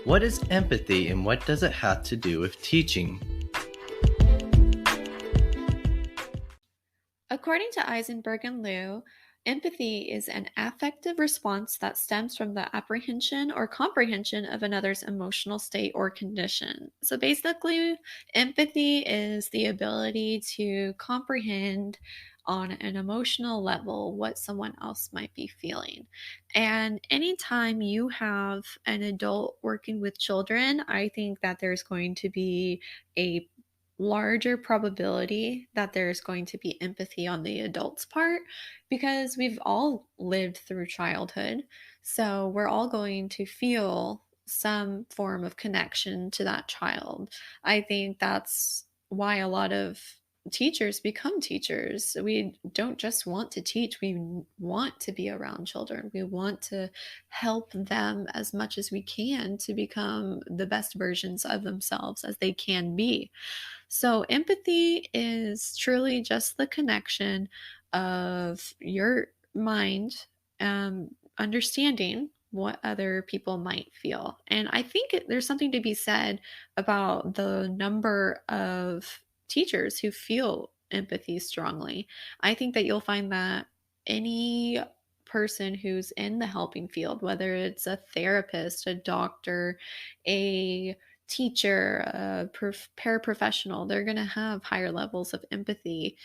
What is empathy and what does it have to do with teaching? According to Eisenberg and Liu, empathy is an affective response that stems from the apprehension or comprehension of another's emotional state or condition. So basically, empathy is the ability to comprehend on an emotional level what someone else might be feeling. And anytime you have an adult working with children, I think that there's going to be a larger probability that there's going to be empathy on the adult's part because we've all lived through childhood. So we're all going to feel some form of connection to that child. I think that's why a lot of teachers become teachers. We don't just want to teach, we want to be around children. We want to help them as much as we can to become the best versions of themselves as they can be. So, empathy is truly just the connection of your mind understanding what other people might feel. And I think there's something to be said about the number of teachers who feel empathy strongly. I think that you'll find that any person who's in the helping field, whether it's a therapist, a doctor, a teacher, a paraprofessional, they're going to have higher levels of empathy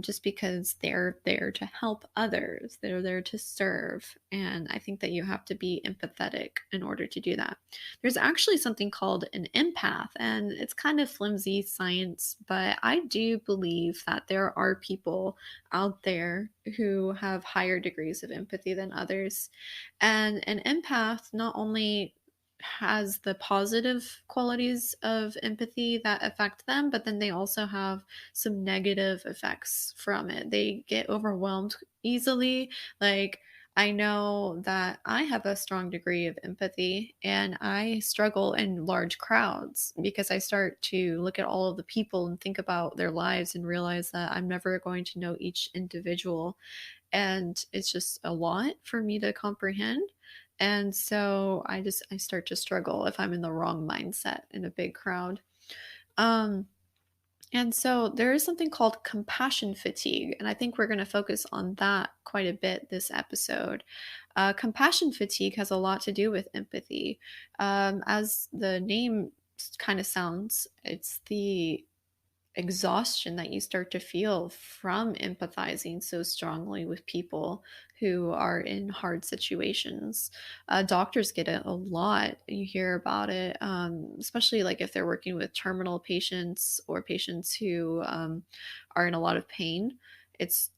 just because they're there to help others. They're there to serve. And I think that you have to be empathetic in order to do that. There's actually something called an empath, and it's kind of flimsy science, but I do believe that there are people out there who have higher degrees of empathy than others. And an empath not only has the positive qualities of empathy that affect them, but then they also have some negative effects from it. They get overwhelmed easily. Like, I know that I have a strong degree of empathy and I struggle in large crowds because I start to look at all of the people and think about their lives and realize that I'm never going to know each individual. And it's just a lot for me to comprehend. And so I start to struggle if I'm in the wrong mindset in a big crowd. Um and so there is something called compassion fatigue, and I think we're going to focus on that quite a bit this episode. Compassion fatigue has a lot to do with empathy. As the name kind of sounds, it's the exhaustion that you start to feel from empathizing so strongly with people who are in hard situations. Doctors get it a lot. You hear about it, especially like if they're working with terminal patients or patients who are in a lot of pain.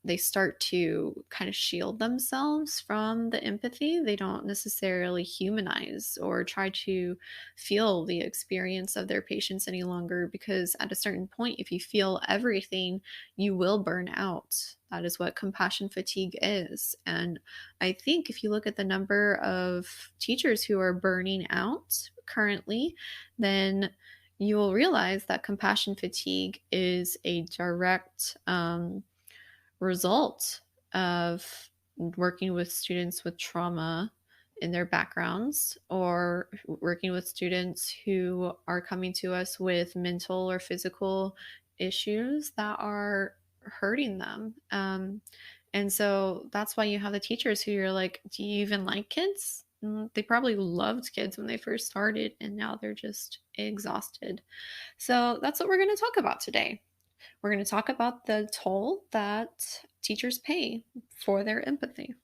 They start to kind of shield themselves from the empathy. They don't necessarily humanize or try to feel the experience of their patients any longer, because at a certain point, if you feel everything, you will burn out. That is what compassion fatigue is. And I think if you look at the number of teachers who are burning out currently, then you will realize that compassion fatigue is a direct result of working with students with trauma in their backgrounds, or working with students who are coming to us with mental or physical issues that are hurting them. And so that's why you have the teachers who you're like, do you even like kids? They probably loved kids when they first started, and now they're just exhausted. So that's what we're going to talk about today. We're going to talk about the toll that teachers pay for their empathy.